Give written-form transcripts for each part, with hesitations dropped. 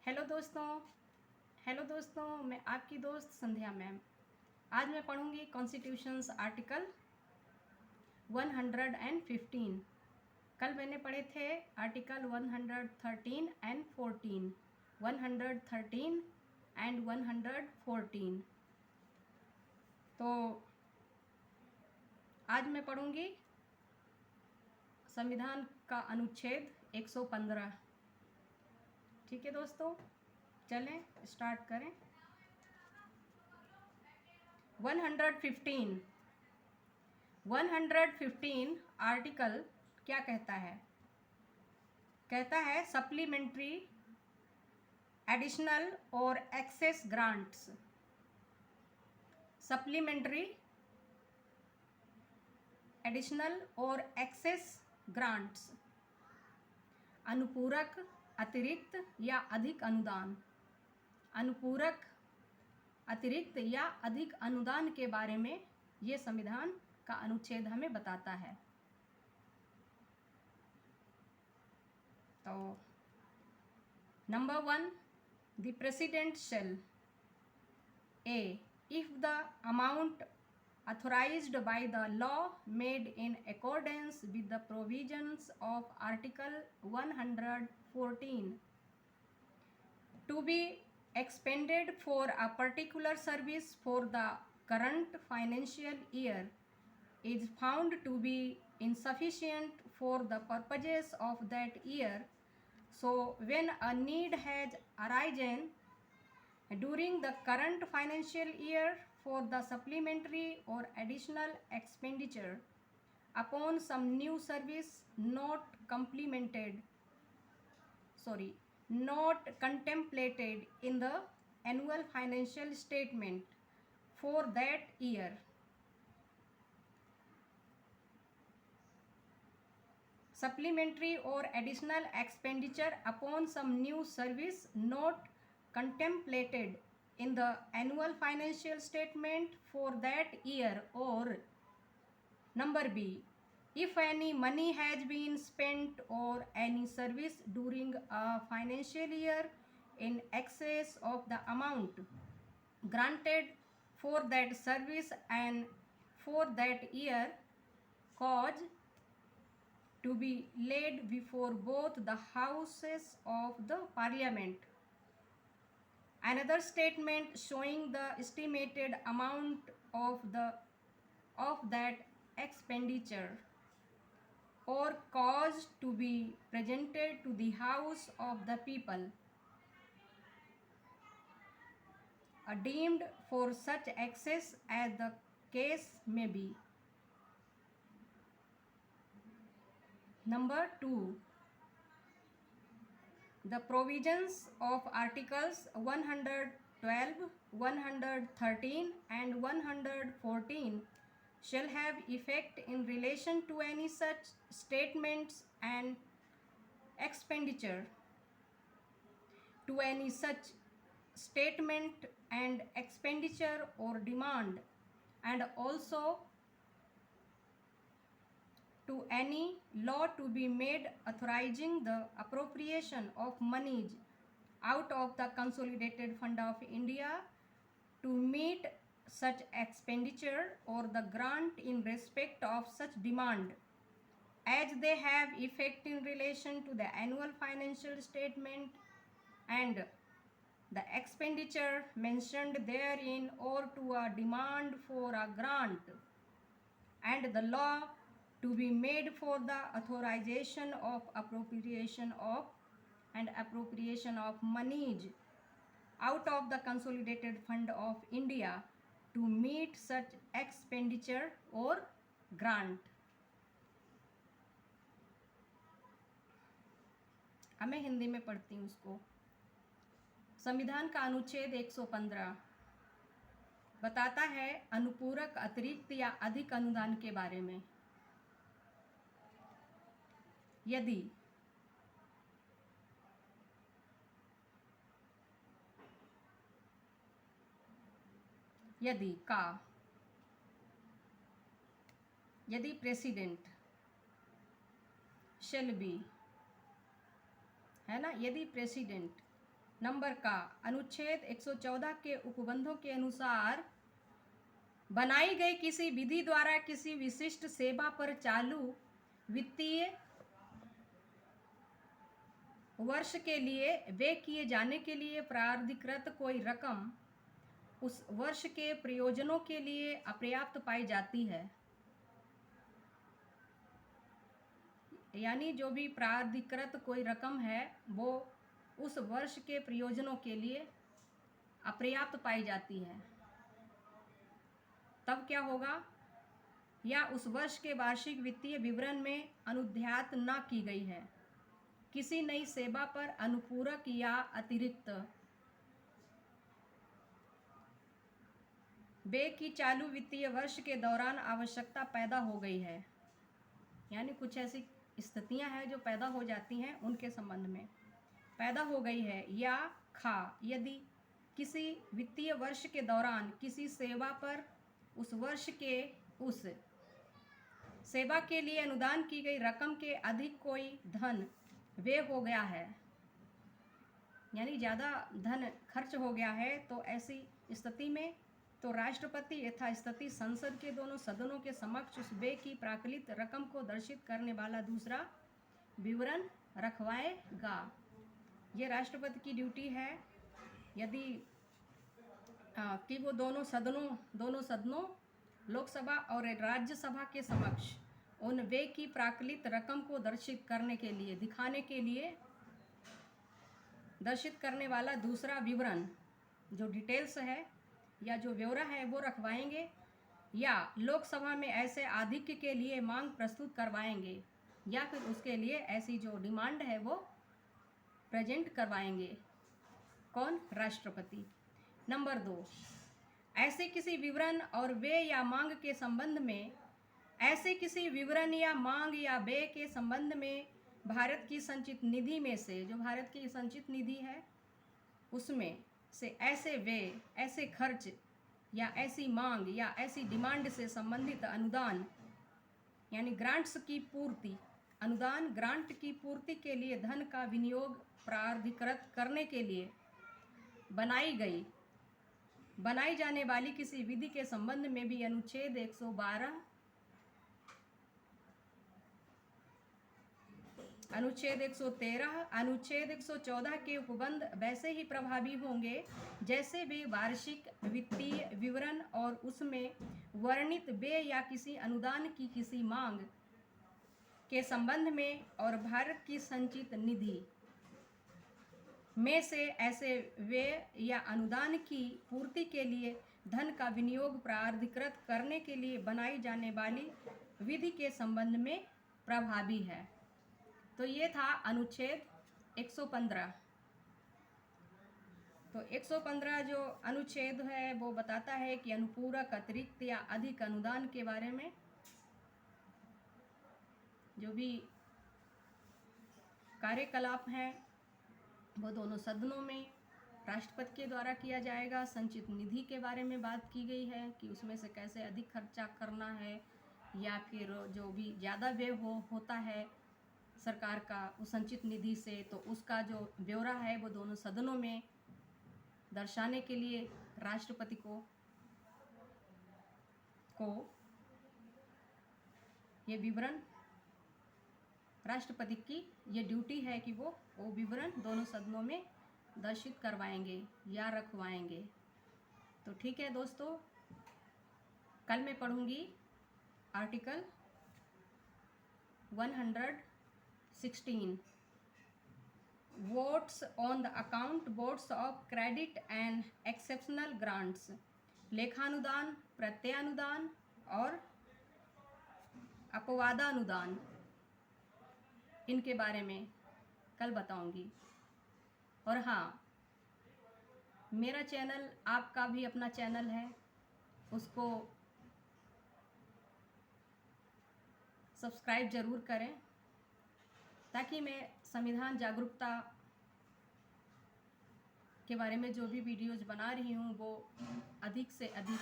Hello दोस्तों। मैं आपकी दोस्त संध्या मैम। आज मैं पढ़ूंगी कॉन्स्टिट्यूशंस आर्टिकल 115। कल मैंने पढ़े थे आर्टिकल 113 एंड 14, 113 एंड 114। तो आज मैं पढ़ूंगी संविधान का अनुच्छेद 115। ठीक है दोस्तों, चलें स्टार्ट करें। 115 115 आर्टिकल क्या कहता है? कहता है सप्लीमेंट्री, एडिशनल और एक्सेस ग्रांट्स। सप्लीमेंट्री, एडिशनल और एक्सेस ग्रांट्स, अनुपूरक, अतिरिक्त या अधिक अनुदान। अनुपूरक, अतिरिक्त या अधिक अनुदान के बारे में ये संविधान का अनुच्छेद हमें बताता है। तो number 1, the president shall a, if the amount authorized by the law made in accordance with the provisions of article 114 to be expended for a particular service for the current financial year is found to be insufficient for the purposes of that year, so when a need has arisen during the current financial year for the supplementary or additional expenditure upon some new service not contemplated in the annual financial statement for that year, supplementary or additional expenditure upon some new service not contemplated in the annual financial statement for that year, or number B, if any money has been spent or any service during a financial year in excess of the amount granted for that service and for that year cause to be laid before both the houses of the parliament another statement showing the estimated amount of that expenditure, or cause to be presented to the house of the people deemed for such access as the case may be. Number 2, the provisions of articles 112, 113 and 114 shall have effect in relation to any such statements and expenditure, to any such statement and expenditure or demand, and also to any law to be made authorizing the appropriation of monies out of the Consolidated Fund of India to meet such expenditure or the grant in respect of such demand as they have effect in relation to the annual financial statement and the expenditure mentioned therein, or to a demand for a grant, and the law to be made for the authorization of appropriation of monies out of the Consolidated Fund of India to meet such expenditure or grant. अब मैं हिंदी में पढ़ती हूँ उसको। संविधान का अनुच्छेद 115 बताता है अनुपूरक, अतिरिक्त या अधिक अनुदान के बारे में। यदि प्रेसिडेंट शेल बी, है ना, यदि प्रेसिडेंट नंबर का अनुच्छेद 114 के उपबंधों के अनुसार बनाई गई किसी विधि द्वारा किसी विशिष्ट सेवा पर चालू वित्तीय वर्ष के लिए व्यय किए जाने के लिए प्राधिकृत कोई रकम उस वर्ष के प्रयोजनों के लिए अपर्याप्त पाई जाती है, यानी जो भी प्राधिकृत कोई रकम है वो उस वर्ष के प्रयोजनों के लिए अपर्याप्त पाई जाती है, तब क्या होगा, या उस वर्ष के वार्षिक वित्तीय विवरण में अनुध्यात न की गई है, किसी नई सेवा पर अनुपूरक या अतिरिक्त व्यय की चालू वित्तीय वर्ष के दौरान आवश्यकता पैदा हो गई है, यानी कुछ ऐसी स्थितियां हैं जो पैदा हो जाती हैं उनके संबंध में पैदा हो गई है, या यदि किसी वित्तीय वर्ष के दौरान किसी सेवा पर उस वर्ष के उस सेवा के लिए अनुदान की गई रकम के अधिक कोई धन व्यय हो गया है, यानी ज़्यादा धन खर्च हो गया है, तो ऐसी स्थिति में तो राष्ट्रपति यथास्थिति संसद के दोनों सदनों के समक्ष उस व्यय की प्राकलित रकम को दर्शित करने वाला दूसरा विवरण रखवाएगा। ये राष्ट्रपति की ड्यूटी है, यदि कि वो दोनों सदनों लोकसभा और राज्यसभा के समक्ष उन व्यय की प्राकलित रकम को दर्शित करने के लिए दिखाने के लिए दर्शित करने वाला दूसरा विवरण जो डिटेल्स है या जो ब्यौरा है वो रखवाएंगे, या लोकसभा में ऐसे आधिक्य के लिए मांग प्रस्तुत करवाएंगे, या फिर उसके लिए ऐसी जो डिमांड है वो प्रेजेंट करवाएंगे। कौन? राष्ट्रपति। नंबर 2, ऐसे किसी विवरण और व्यय या मांग के संबंध में ऐसे किसी विवरण या मांग या व्यय के संबंध में भारत की संचित निधि में से, जो भारत की संचित निधि है उसमें से ऐसे व्यय, ऐसे खर्च या ऐसी मांग या ऐसी डिमांड से संबंधित अनुदान यानी ग्रांट्स की पूर्ति, अनुदान ग्रांट की पूर्ति के लिए धन का विनियोग प्राधिकृत करने के लिए बनाई जाने वाली किसी विधि के संबंध में भी अनुच्छेद 112, अनुच्छेद 113, अनुच्छेद 114 के उपबंध वैसे ही प्रभावी होंगे जैसे वे वार्षिक वित्तीय विवरण और उसमें वर्णित व्यय या किसी अनुदान की किसी मांग के संबंध में और भारत की संचित निधि में से ऐसे व्यय या अनुदान की पूर्ति के लिए धन का विनियोग प्राधिकृत करने के लिए बनाई जाने वाली विधि के संबंध में प्रभावी है। तो ये था अनुच्छेद 115। तो 115 जो अनुच्छेद है वो बताता है कि अनुपूरक, अतिरिक्त या अधिक अनुदान के बारे में जो भी कार्यकलाप हैं वो दोनों सदनों में राष्ट्रपति के द्वारा किया जाएगा। संचित निधि के बारे में बात की गई है कि उसमें से कैसे अधिक खर्चा करना है, या फिर जो भी ज़्यादा व्यय होता है सरकार का उस संचित निधि से, तो उसका जो ब्यौरा है वो दोनों सदनों में दर्शाने के लिए राष्ट्रपति को ये विवरण, राष्ट्रपति की ये ड्यूटी है कि वो विवरण दोनों सदनों में दर्शित करवाएंगे या रखवाएंगे। तो ठीक है दोस्तों, कल मैं पढ़ूंगी article 116 votes on the account boards of credit and exceptional grants, लेखानुदान, प्रत्ययानुदान और अपवादानुदान, इनके बारे में कल बताऊंगी। और हाँ, मेरा चैनल, आपका भी अपना चैनल है, उसको सब्सक्राइब ज़रूर करें ताकि मैं संविधान जागरूकता के बारे में जो भी वीडियोज़ बना रही हूँ वो अधिक से अधिक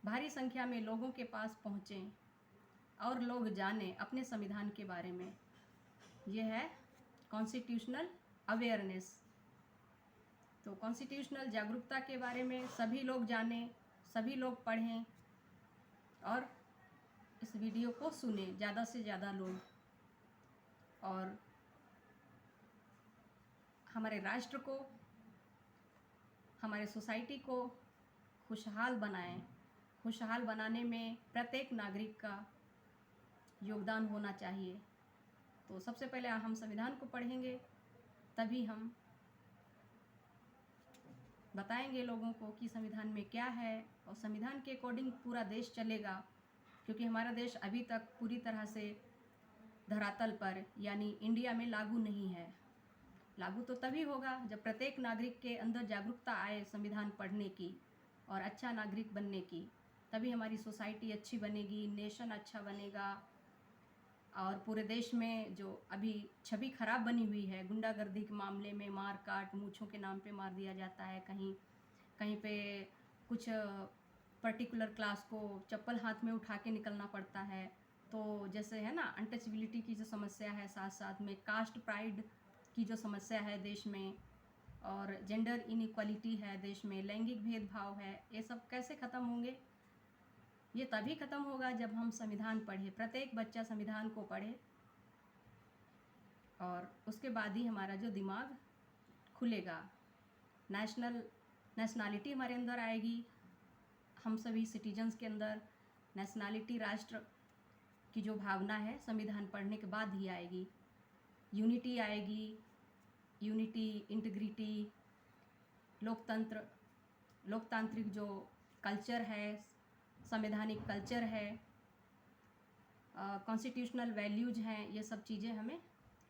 भारी संख्या में लोगों के पास पहुँचें और लोग जानें अपने संविधान के बारे में। ये है कॉन्स्टिट्यूशनल अवेयरनेस। तो कॉन्स्टिट्यूशनल जागरूकता के बारे में सभी लोग जानें, सभी लोग पढ़ें और इस वीडियो को सुने ज़्यादा से ज़्यादा लोग, और हमारे राष्ट्र को, हमारे सोसाइटी को खुशहाल बनाएं। खुशहाल बनाने में प्रत्येक नागरिक का योगदान होना चाहिए। तो सबसे पहले हम संविधान को पढ़ेंगे, तभी हम बताएंगे लोगों को कि संविधान में क्या है, और संविधान के अकॉर्डिंग पूरा देश चलेगा, क्योंकि हमारा देश अभी तक पूरी तरह से धरातल पर यानी इंडिया में लागू नहीं है। लागू तो तभी होगा जब प्रत्येक नागरिक के अंदर जागरूकता आए संविधान पढ़ने की और अच्छा नागरिक बनने की, तभी हमारी सोसाइटी अच्छी बनेगी, नेशन अच्छा बनेगा। और पूरे देश में जो अभी छवि खराब बनी हुई है, गुंडागर्दी के मामले में मार काट, मूँछों के नाम पे मार दिया जाता है, कहीं कहीं पे कुछ पर्टिकुलर क्लास को चप्पल हाथ में उठा के निकलना पड़ता है। तो जैसे है ना, अनटचबिलिटी की जो समस्या है, साथ साथ में कास्ट प्राइड की जो समस्या है देश में, और जेंडर इनइक्वालिटी है देश में, लैंगिक भेदभाव है, ये सब कैसे ख़त्म होंगे? ये तभी ख़त्म होगा जब हम संविधान पढ़े, प्रत्येक बच्चा संविधान को पढ़े, और उसके बाद ही हमारा जो दिमाग खुलेगा, नेशनलिटी हमारे अंदर आएगी। हम सभी सिटीजन्स के अंदर नेशनलिटी, राष्ट्र की जो भावना है संविधान पढ़ने के बाद ही आएगी। यूनिटी आएगी, यूनिटी, इंटीग्रिटी, लोकतांत्रिक जो कल्चर है, संवैधानिक कल्चर है, कॉन्स्टिट्यूशनल वैल्यूज हैं, ये सब चीज़ें हमें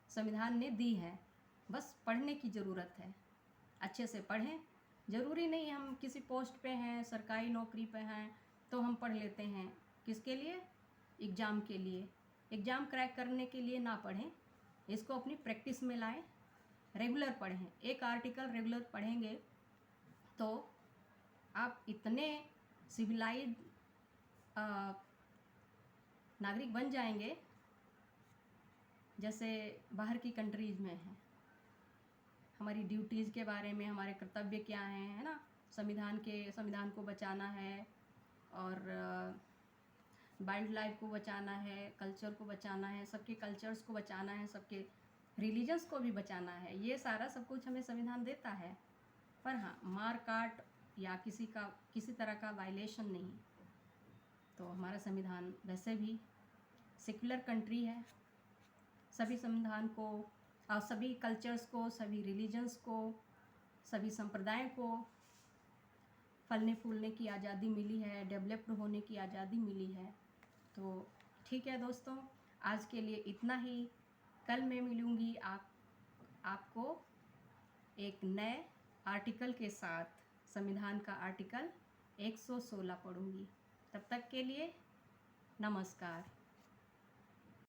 संविधान ने दी हैं। बस पढ़ने की ज़रूरत है, अच्छे से पढ़ें। ज़रूरी नहीं हम किसी पोस्ट पे हैं, सरकारी नौकरी पे हैं तो हम पढ़ लेते हैं। किसके लिए? एग्ज़ाम के लिए। एग्ज़ाम क्रैक करने के लिए ना पढ़ें, इसको अपनी प्रैक्टिस में लाएं, रेगुलर पढ़ें। एक आर्टिकल रेगुलर पढ़ेंगे तो आप इतने सिविलाइज्ड नागरिक बन जाएंगे जैसे बाहर की कंट्रीज़ में हैं। हमारी ड्यूटीज़ के बारे में, हमारे कर्तव्य क्या हैं, है ना, संविधान को बचाना है, और वाइल्ड लाइफ को बचाना है, कल्चर को बचाना है, सबके कल्चर्स को बचाना है, सबके रिलीजन्स को भी बचाना है। ये सारा सब कुछ हमें संविधान देता है। पर हाँ, मार काट या किसी तरह का वायलेशन नहीं। तो हमारा संविधान वैसे भी सेक्युलर कंट्री है। सभी संविधान को और सभी कल्चर्स को, सभी रिलीजन्स को, सभी संप्रदायों को फलने फूलने की आज़ादी मिली है, डेवलप्ड होने की आज़ादी मिली है। तो ठीक है दोस्तों, आज के लिए इतना ही। कल मैं मिलूँगी आपको एक नए आर्टिकल के साथ। संविधान का आर्टिकल 116 पढ़ूँगी। तब तक के लिए नमस्कार।